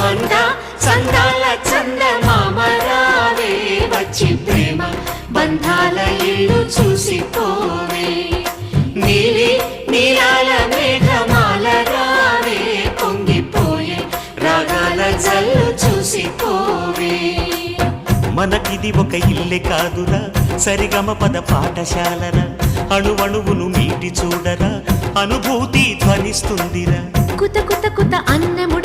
అంద చందాల చందమామరావే వచ్చి ప్రేమ బంధాల ఇల్లు చూసిపోవే నీలి నీలాల మేఘమాల రావే పొంగిపోయే రాగాల జల్లు చూసిపోవే మనకిది ఒక ఇల్లే కాదురా సరిగమ పద పాఠశాలరా అణువణువును మీటి చూడరా అనుభూతి ధ్వనిస్తుందిరా కుత కుత కుత అన్నము